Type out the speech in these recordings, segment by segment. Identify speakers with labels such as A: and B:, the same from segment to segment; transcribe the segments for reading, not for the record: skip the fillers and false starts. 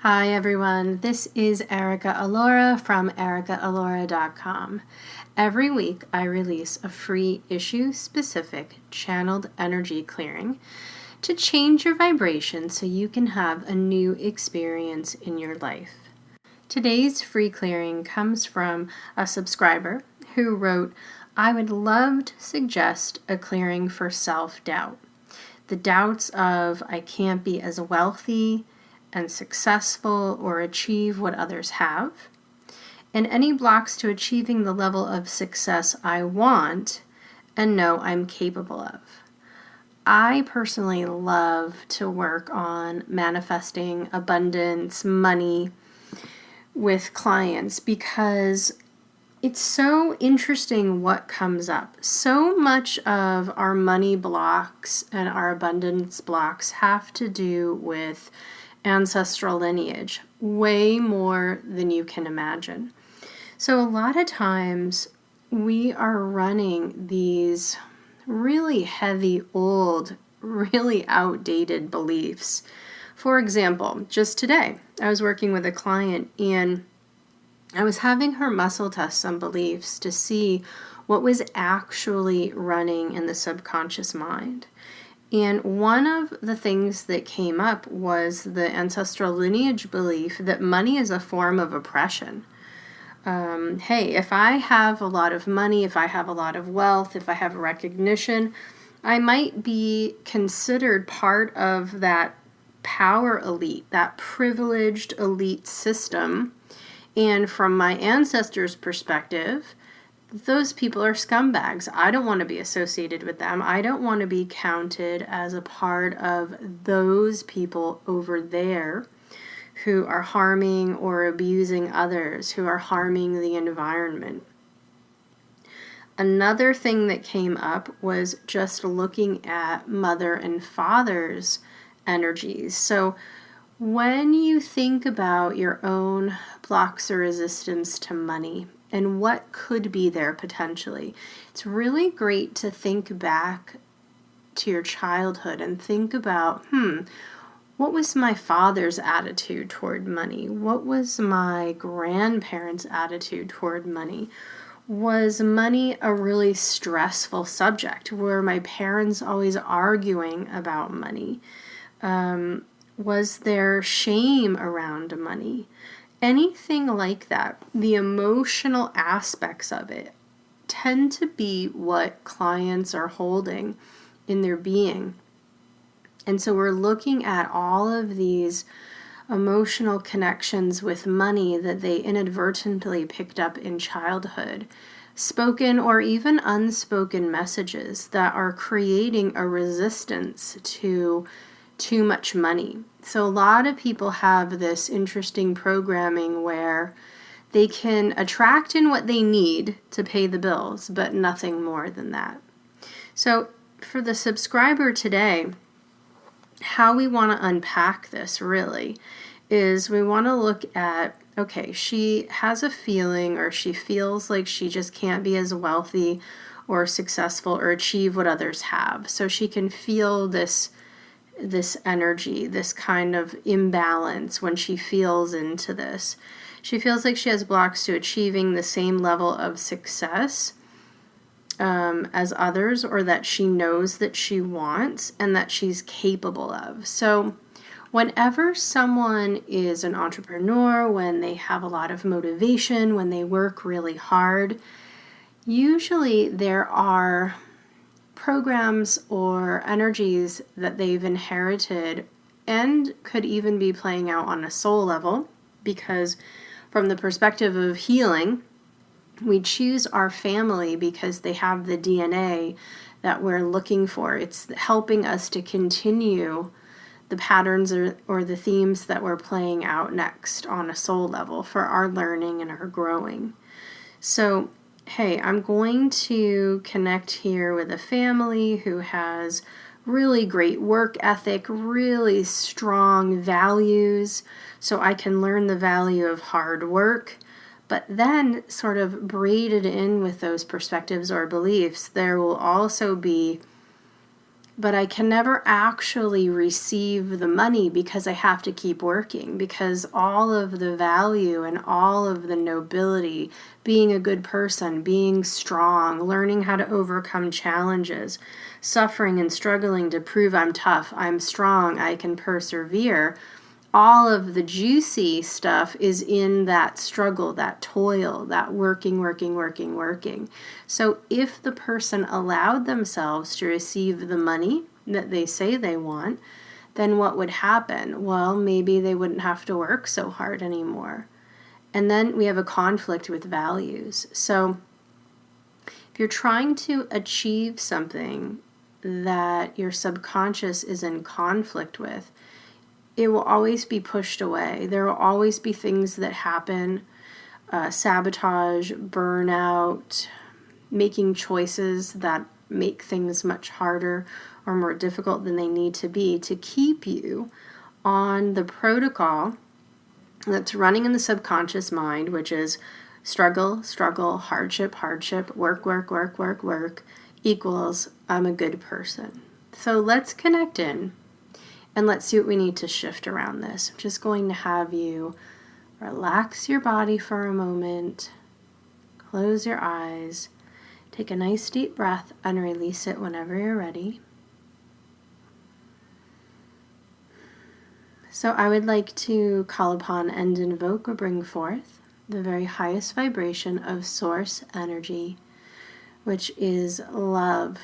A: Hi everyone, this is Erica Alora from ericaalora.com. Every week I release a free issue-specific channeled energy clearing to change your vibration so you can have a new experience in your life. Today's free clearing comes from a subscriber who wrote, "I would love to suggest a clearing for self-doubt. The doubts of I can't be as wealthy and successful or achieve what others have, and any blocks to achieving the level of success I want and know I'm capable of." I personally love to work on manifesting abundance, money with clients because it's so interesting what comes up. So much of our money blocks and our abundance blocks have to do with ancestral lineage, way more than you can imagine. So a lot of times we are running these really heavy, old, really outdated beliefs. For example, just today, I was working with a client and I was having her muscle test some beliefs to see what was actually running in the subconscious mind. And one of the things that came up was the ancestral lineage belief that money is a form of oppression. Hey, if I have a lot of money, if I have a lot of wealth, if I have recognition, I might be considered part of that power elite, that privileged elite system. And from my ancestors' perspective, those people are scumbags. I don't want to be associated with them. I don't want to be counted as a part of those people over there who are harming or abusing others, who are harming the environment. Another thing that came up was just looking at mother and father's energies. So when you think about your own blocks or resistance to money and what could be there potentially, it's really great to think back to your childhood and think about, what was my father's attitude toward money? What was my grandparents' attitude toward money? Was money a really stressful subject? Were my parents always arguing about money? Was there shame around money? Anything like that. The emotional aspects of it tend to be what clients are holding in their being. And so we're looking at all of these emotional connections with money that they inadvertently picked up in childhood, spoken or even unspoken messages that are creating a resistance to too much money. So a lot of people have this interesting programming where they can attract in what they need to pay the bills, but nothing more than that. So for the subscriber today, how we want to unpack this really is we want to look at, okay, she has a feeling or she feels like she just can't be as wealthy or successful or achieve what others have. So she can feel this energy, this kind of imbalance when she feels into this. She feels like she has blocks to achieving the same level of success as others, or that she knows that she wants and that she's capable of. So whenever someone is an entrepreneur, when they have a lot of motivation, when they work really hard, usually there are programs or energies that they've inherited and could even be playing out on a soul level, because from the perspective of healing, we choose our family because they have the DNA that we're looking for. It's helping us to continue the patterns or the themes that we're playing out next on a soul level for our learning and our growing. So hey, I'm going to connect here with a family who has really great work ethic, really strong values, so I can learn the value of hard work. But then sort of braided in with those perspectives or beliefs, there will also be but I can never actually receive the money because I have to keep working, because all of the value and all of the nobility, being a good person, being strong, learning how to overcome challenges, suffering and struggling to prove I'm tough, I'm strong, I can persevere, all of the juicy stuff is in that struggle, that toil, that working, working, working, working. So if the person allowed themselves to receive the money that they say they want, then what would happen? Well, maybe they wouldn't have to work so hard anymore. And then we have a conflict with values. So if you're trying to achieve something that your subconscious is in conflict with, it will always be pushed away. There will always be things that happen, sabotage, burnout, making choices that make things much harder or more difficult than they need to be to keep you on the protocol that's running in the subconscious mind, which is struggle, struggle, hardship, hardship, work, work, work, work, work, equals I'm a good person. So let's connect in. And let's see what we need to shift around this. I'm just going to have you relax your body for a moment, close your eyes, take a nice deep breath, and release it whenever you're ready. So I would like to call upon and invoke or bring forth the very highest vibration of source energy, which is love,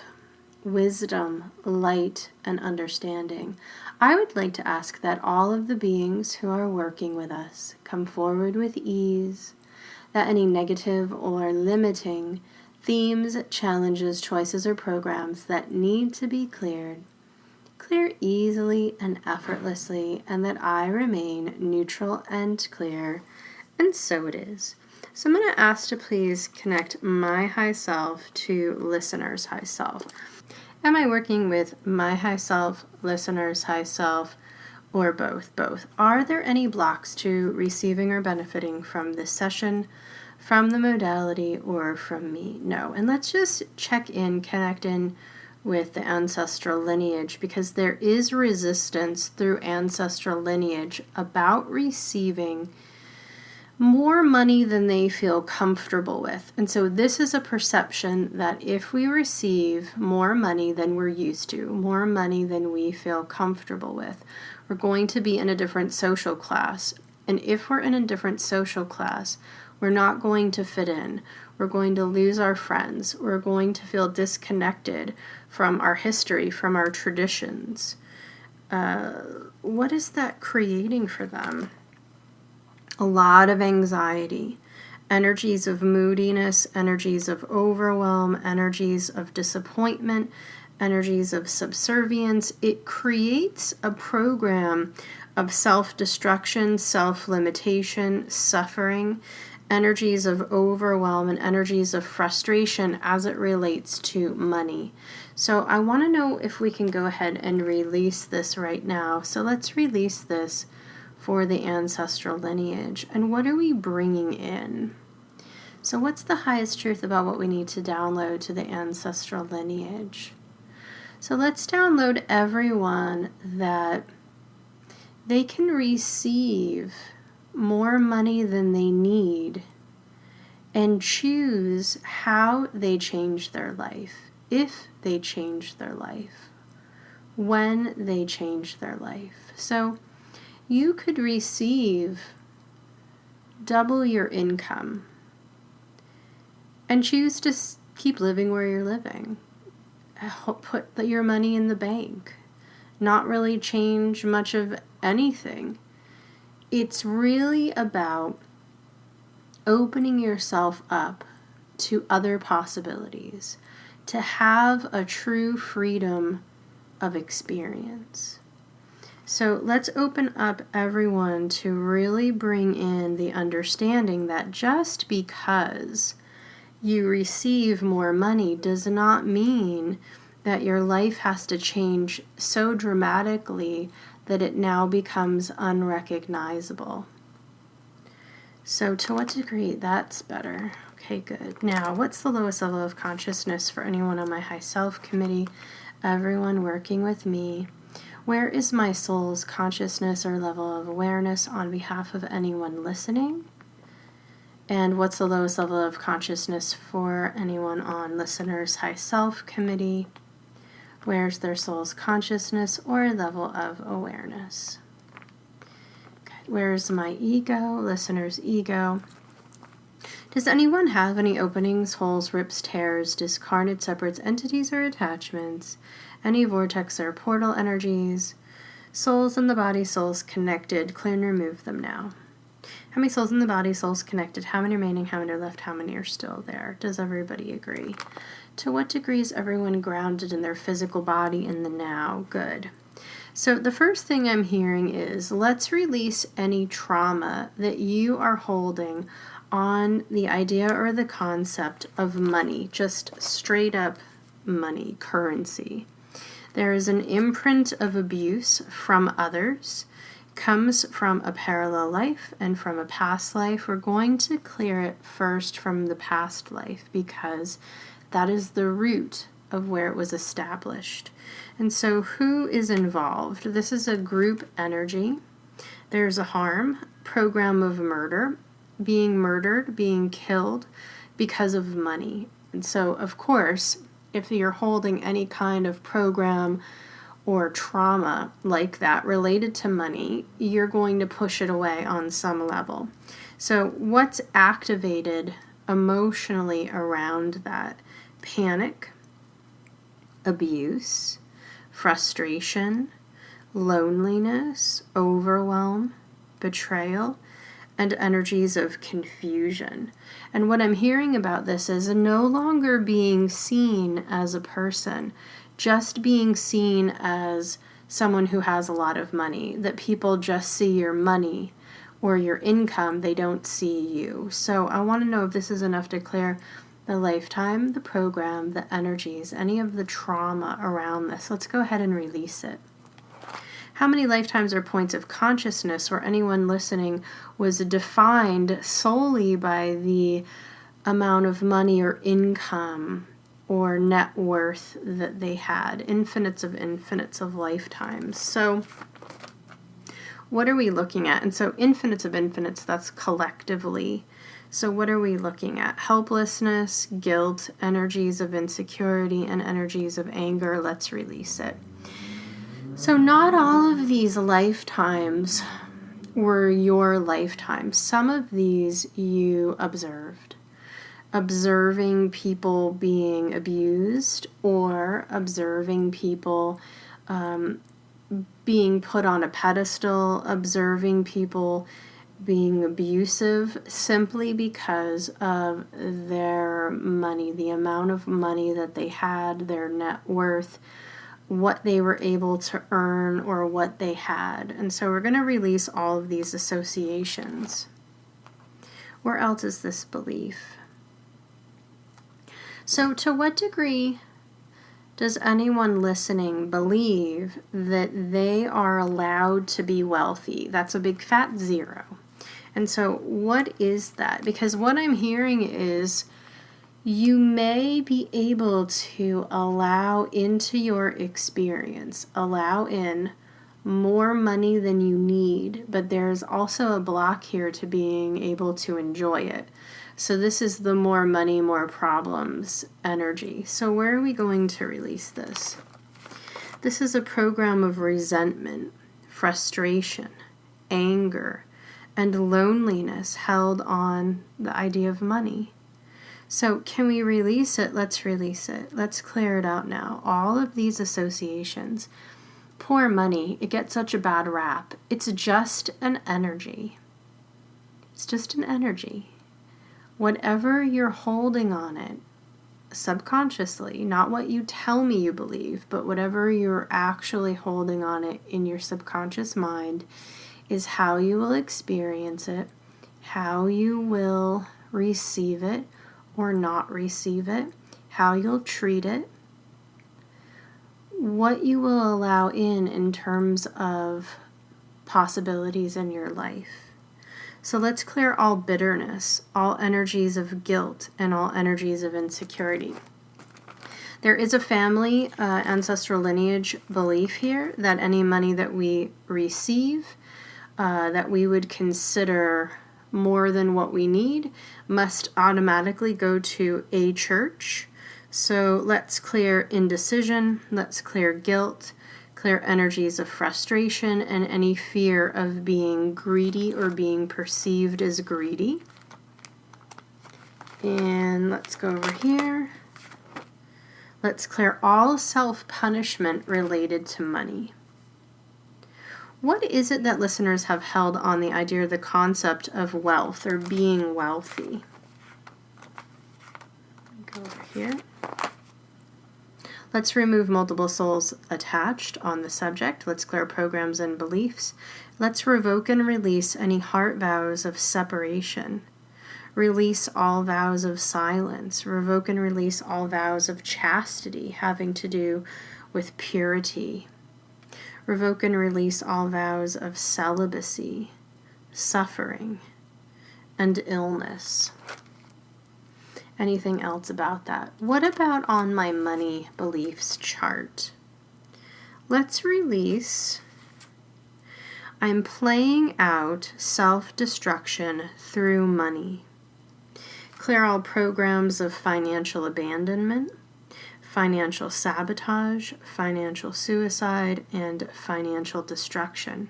A: wisdom, light, and understanding. I would like to ask that all of the beings who are working with us come forward with ease, that any negative or limiting themes, challenges, choices, or programs that need to be clear easily and effortlessly, and that I remain neutral and clear, and so it is. So I'm going to ask to please connect my high self to listener's high self. Am I working with my high self, listener's high self, or both? Both. Are there any blocks to receiving or benefiting from this session, from the modality, or from me? No. And let's just check in, connect in with the ancestral lineage, because there is resistance through ancestral lineage about receiving more money than they feel comfortable with. And so this is a perception that if we receive more money than we're used to, more money than we feel comfortable with, we're going to be in a different social class. And if we're in a different social class, we're not going to fit in. We're going to lose our friends. We're going to feel disconnected from our history, from our traditions. What is that creating for them? A lot of anxiety, energies of moodiness, energies of overwhelm, energies of disappointment, energies of subservience. It creates a program of self-destruction, self-limitation, suffering, energies of overwhelm, and energies of frustration as it relates to money. So I want to know if we can go ahead and release this right now. So let's release this for the ancestral lineage. And what are we bringing in? So what's the highest truth about what we need to download to the ancestral lineage? So let's download everyone that they can receive more money than they need and choose how they change their life, if they change their life, when they change their life. So you could receive double your income and choose to keep living where you're living. Put your money in the bank. Not really change much of anything. It's really about opening yourself up to other possibilities, to have a true freedom of experience. So let's open up everyone to really bring in the understanding that just because you receive more money does not mean that your life has to change so dramatically that it now becomes unrecognizable. So to what degree? That's better. Okay, good. Now, what's the lowest level of consciousness for anyone on my high self committee? everyone working with me. Where is my soul's consciousness or level of awareness on behalf of anyone listening? And what's the lowest level of consciousness for anyone on listeners' high self committee? Where's their soul's consciousness or level of awareness? Okay. Where's my ego, listener's ego? Does anyone have any openings, holes, rips, tears, discarnate separates, entities, or attachments? Any vortex or portal energies? Souls in the body, souls connected. Clear and remove them now. How many souls in the body, souls connected? How many remaining? How many are left? How many are still there? Does everybody agree? To what degree is everyone grounded in their physical body in the now? Good. So the first thing I'm hearing is let's release any trauma that you are holding on the idea or the concept of money, just straight up money, currency. There is an imprint of abuse from others, comes from a parallel life and from a past life. We're going to clear it first from the past life because that is the root of where it was established. And so who is involved? This is a group energy. There's a harm, program of murder, being murdered, being killed because of money. And so, of course, if you're holding any kind of program or trauma like that related to money, you're going to push it away on some level. So what's activated emotionally around that? Panic, abuse, frustration, loneliness, overwhelm, betrayal, and energies of confusion. And what I'm hearing about this is no longer being seen as a person, just being seen as someone who has a lot of money, that people just see your money or your income, they don't see you. So I want to know if this is enough to clear the lifetime, the program, the energies, any of the trauma around this. Let's go ahead and release it. How many lifetimes or points of consciousness or anyone listening was defined solely by the amount of money or income or net worth that they had? Infinites of lifetimes. So what are we looking at? And so infinites of infinites, that's collectively. So what are we looking at? Helplessness, guilt, energies of insecurity, and energies of anger. Let's release it. So not all of these lifetimes were your lifetimes. Some of these you observed. Observing people being abused or observing people being put on a pedestal, observing people being abusive simply because of their money, the amount of money that they had, their net worth, what they were able to earn or what they had. And so we're going to release all of these associations. Where else is this belief? So to what degree does anyone listening believe that they are allowed to be wealthy? That's a big fat zero. And so what is that? Because what I'm hearing is you may be able to allow into your experience, allow in more money than you need, but there's also a block here to being able to enjoy it. So this is the more money, more problems energy. So where are we going to release this? This is a program of resentment, frustration, anger, and loneliness held on the idea of money. So can we release it? Let's release it. Let's clear it out now. All of these associations. Poor money, it gets such a bad rap. It's just an energy. It's just an energy. Whatever you're holding on it, subconsciously, not what you tell me you believe, but whatever you're actually holding on it in your subconscious mind is how you will experience it, how you will receive it, or not receive it, how you'll treat it, what you will allow in terms of possibilities in your life. So let's clear all bitterness, all energies of guilt, and all energies of insecurity. There is a family ancestral lineage belief here that any money that we receive that we would consider more than what we need must automatically go to a church. So let's clear indecision, let's clear guilt, clear energies of frustration and any fear of being greedy or being perceived as greedy. And let's go over here. Let's clear all self-punishment related to money. What is it that listeners have held on the idea of the concept of wealth or being wealthy? Go over here. Let's remove multiple souls attached on the subject. Let's clear programs and beliefs. Let's revoke and release any heart vows of separation. Release all vows of silence. Revoke and release all vows of chastity having to do with purity. Revoke and release all vows of celibacy, suffering, and illness. Anything else about that? What about on my money beliefs chart? Let's release. I'm playing out self-destruction through money. Clear all programs of financial abandonment, financial sabotage, financial suicide, and financial destruction.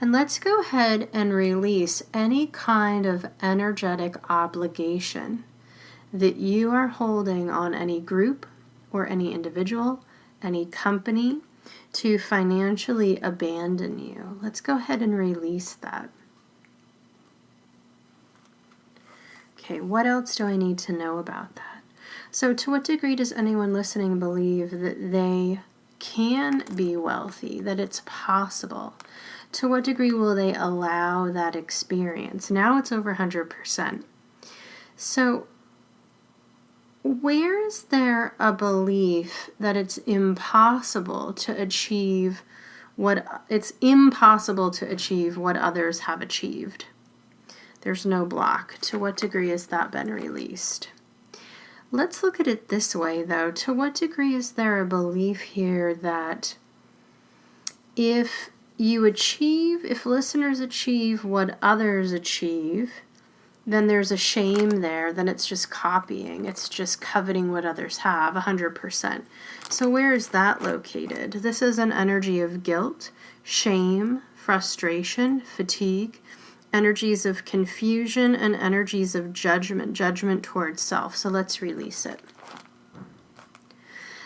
A: And let's go ahead and release any kind of energetic obligation that you are holding on any group or any individual, any company, to financially abandon you. Let's go ahead and release that. Okay, what else do I need to know about that? So to what degree does anyone listening believe that they can be wealthy, that it's possible? To what degree will they allow that experience? Now it's over 100%. So where is there a belief that it's impossible to achieve what others have achieved? There's no block. To what degree has that been released? Let's look at it this way, though. To what degree is there a belief here that if listeners achieve what others achieve, then there's a shame there, then it's just copying, it's just coveting what others have, 100%. So where is that located? This is an energy of guilt, shame, frustration, fatigue, energies of confusion, and energies of judgment towards self. So let's release it.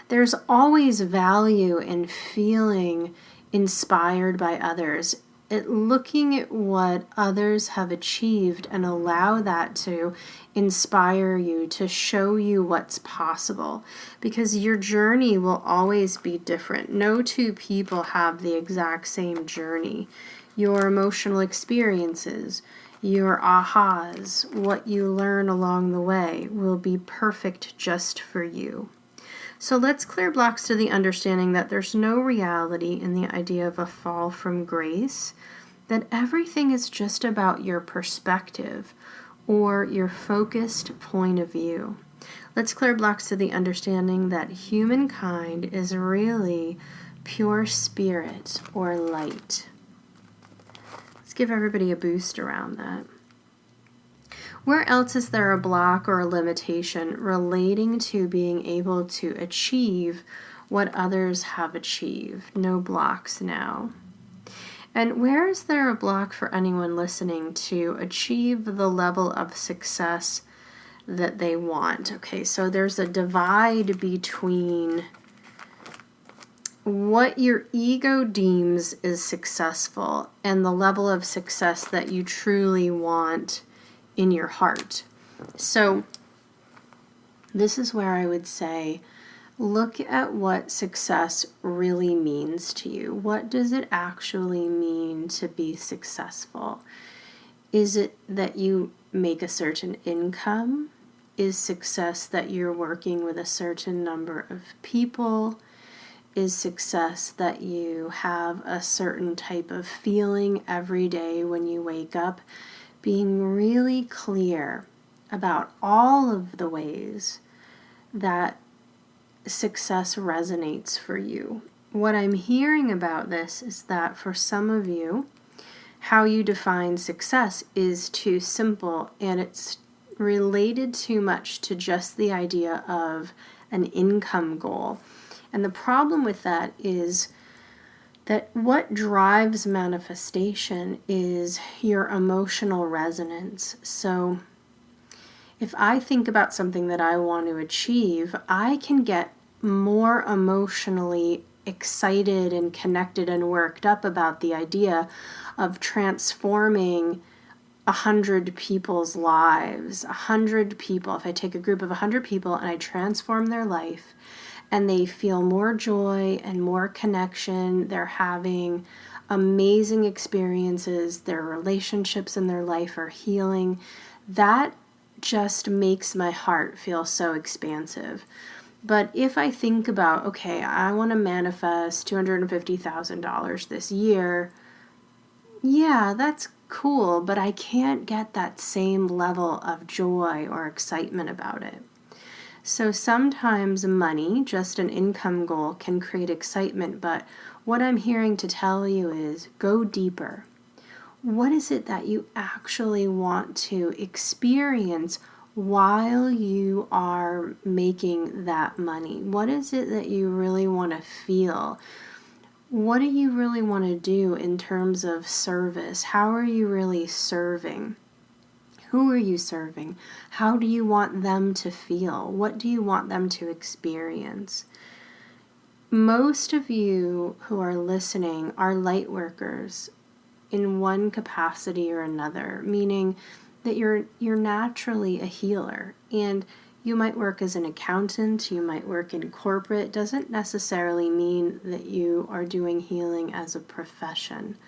A: There's always value in feeling inspired by others, looking at what others have achieved and allow that to inspire you, to show you what's possible, because your journey will always be different. No two people have the exact same journey. Your emotional experiences, your ahas, what you learn along the way will be perfect just for you. So let's clear blocks to the understanding that there's no reality in the idea of a fall from grace, that everything is just about your perspective or your focused point of view. Let's clear blocks to the understanding that humankind is really pure spirit or light. Let's give everybody a boost around that. Where else is there a block or a limitation relating to being able to achieve what others have achieved? No blocks now. And where is there a block for anyone listening to achieve the level of success that they want? Okay, so there's a divide between what your ego deems is successful and the level of success that you truly want in your heart. So this is where I would say, look at what success really means to you. What does it actually mean to be successful? Is it that you make a certain income? Is success that you're working with a certain number of people? Is success that you have a certain type of feeling every day when you wake up? Being really clear about all of the ways that success resonates for you. What I'm hearing about this is that for some of you, how you define success is too simple, and it's related too much to just the idea of an income goal. And the problem with that is that what drives manifestation is your emotional resonance. So if I think about something that I want to achieve, I can get more emotionally excited and connected and worked up about the idea of transforming 100 people's lives. 100 people, if I take a group of 100 people and I transform their life and they feel more joy and more connection, they're having amazing experiences, their relationships in their life are healing, that just makes my heart feel so expansive. But if I think about, okay, I want to manifest $250,000 this year, yeah, that's cool, but I can't get that same level of joy or excitement about it. So sometimes money, just an income goal, can create excitement, but what I'm hearing to tell you is go deeper. What is it that you actually want to experience while you are making that money? What is it that you really want to feel? What do you really want to do in terms of service? How are you really serving? Who are you serving? How do you want them to feel? What do you want them to experience? Most of you who are listening are light workers in one capacity or another, meaning that you're naturally a healer, and you might work as an accountant, you might work in corporate. It doesn't necessarily mean that you are doing healing as a profession,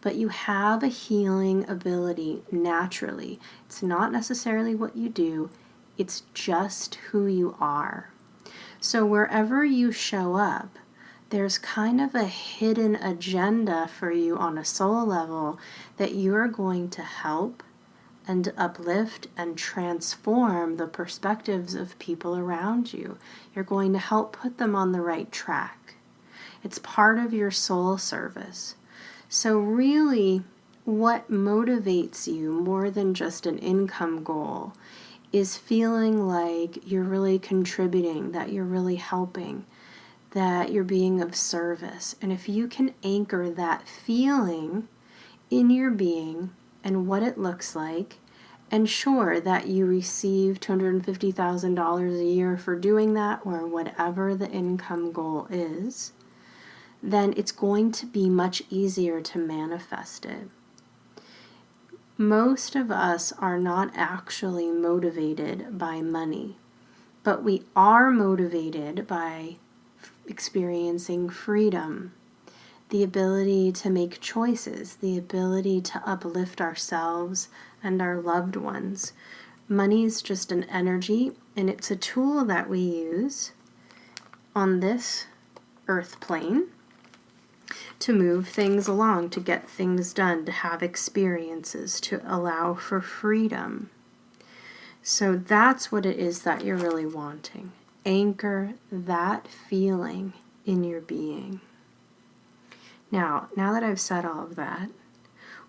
A: but you have a healing ability naturally. It's not necessarily what you do, it's just who you are. So wherever you show up, there's kind of a hidden agenda for you on a soul level that you're going to help and uplift and transform the perspectives of people around you. You're going to help put them on the right track. It's part of your soul service. So really, what motivates you more than just an income goal is feeling like you're really contributing, that you're really helping, that you're being of service. And if you can anchor that feeling in your being and what it looks like, and sure that you receive $250,000 a year for doing that, or whatever the income goal is, then it's going to be much easier to manifest it. Most of us are not actually motivated by money, but we are motivated by experiencing freedom, the ability to make choices, the ability to uplift ourselves and our loved ones. Money is just an energy, and it's a tool that we use on this earth plane to move things along, to get things done, to have experiences, to allow for freedom. So that's what it is that you're really wanting. Anchor that feeling in your being. Now that I've said all of that,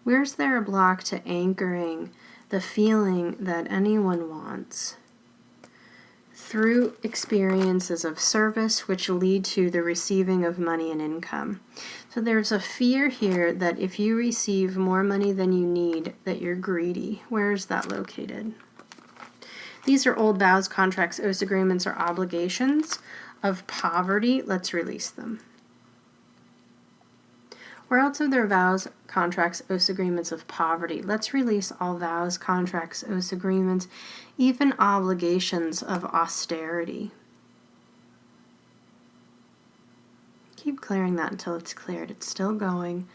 A: where's there a block to anchoring the feeling that anyone wants through experiences of service which lead to the receiving of money and income? So there's a fear here that if you receive more money than you need, that you're greedy. Where is that located? These are old vows, contracts, oaths, agreements, or obligations of poverty. Let's release them. Where else are there vows, contracts, oaths, agreements of poverty? Let's release all vows, contracts, oaths, agreements, even obligations of austerity. Keep clearing that until it's cleared. It's still going.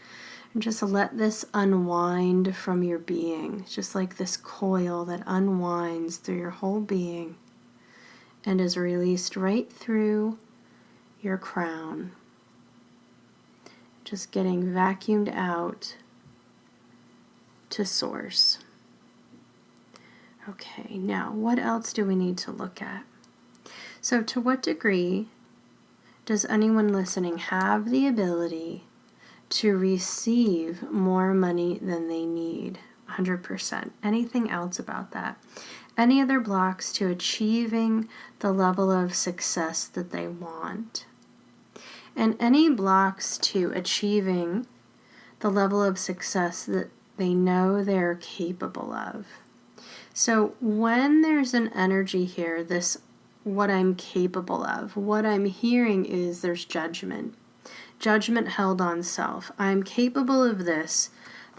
A: And just let this unwind from your being. It's just like this coil that unwinds through your whole being and is released right through your crown. Just getting vacuumed out to source. Okay, now what else do we need to look at? So to what degree does anyone listening have the ability to receive more money than they need? 100%. Anything else about that? Any other blocks to achieving the level of success that they want? And any blocks to achieving the level of success that they know they're capable of. So when there's an energy here, this what I'm capable of, what I'm hearing is there's judgment. Judgment held on self. I'm capable of this,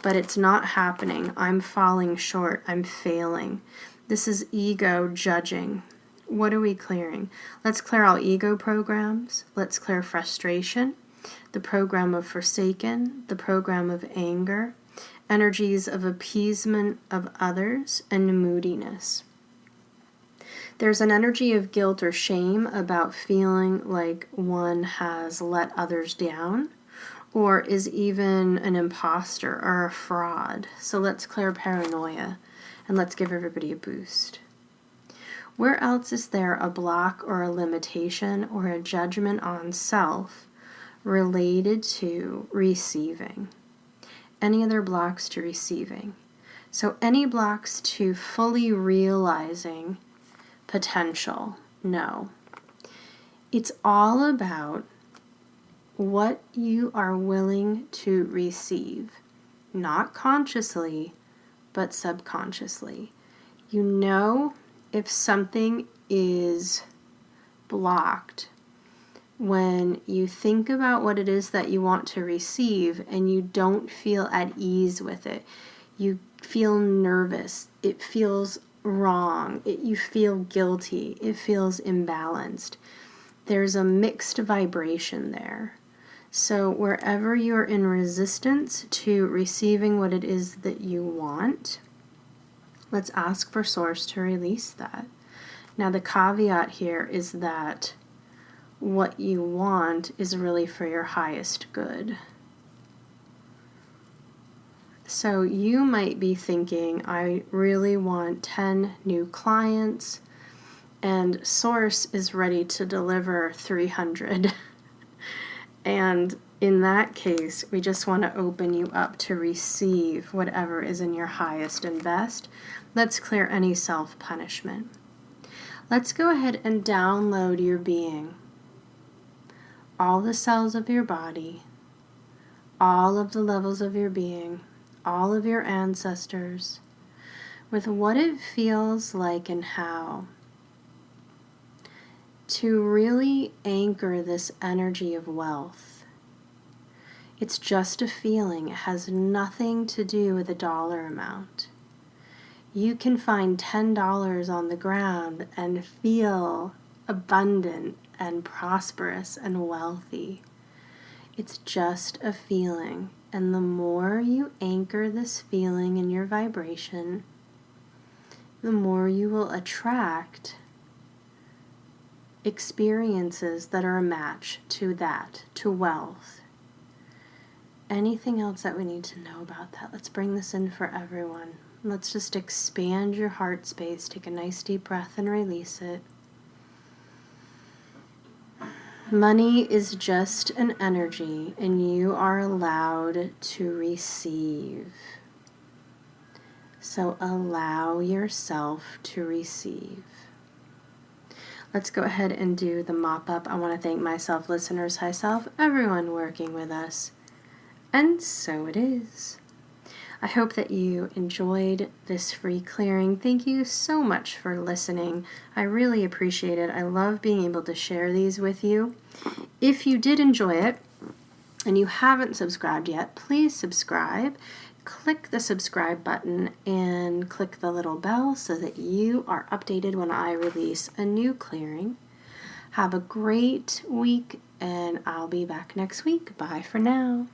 A: but it's not happening. I'm falling short. I'm failing. This is ego judging. What are we clearing? Let's clear all ego programs. Let's clear frustration, the program of forsaken, the program of anger, energies of appeasement of others, and moodiness. There's an energy of guilt or shame about feeling like one has let others down or is even an imposter or a fraud. So let's clear paranoia and let's give everybody a boost. Where else is there a block or a limitation or a judgment on self related to receiving? Any other blocks to receiving? So any blocks to fully realizing potential? No. It's all about what you are willing to receive, not consciously, but subconsciously. You know if something is blocked when you think about what it is that you want to receive and you don't feel at ease with it. You feel nervous. It feels wrong. You feel guilty. It feels imbalanced. There's a mixed vibration there. So wherever you're in resistance to receiving what it is that you want, let's ask for Source to release that. Now the caveat here is that what you want is really for your highest good. So you might be thinking, I really want 10 new clients, and Source is ready to deliver 300. And in that case, we just want to open you up to receive whatever is in your highest and best. Let's clear any self-punishment. Let's go ahead and download your being. All the cells of your body, all of the levels of your being, all of your ancestors, with what it feels like and how to really anchor this energy of wealth. It's just a feeling. It has nothing to do with a dollar amount. You can find $10 on the ground and feel abundant and prosperous and wealthy. It's just a feeling. And the more you anchor this feeling in your vibration, the more you will attract experiences that are a match to that, to wealth. Anything else that we need to know about that? Let's bring this in for everyone. Let's just expand your heart space. Take a nice deep breath and release it. Money is just an energy, and you are allowed to receive. So allow yourself to receive. Let's go ahead and do the mop up. I want to thank myself, listeners, high self, everyone working with us. And so it is. I hope that you enjoyed this free clearing. Thank you so much for listening. I really appreciate it. I love being able to share these with you. If you did enjoy it and you haven't subscribed yet, please subscribe. Click the subscribe button and click the little bell so that you are updated when I release a new clearing. Have a great week, and I'll be back next week. Bye for now.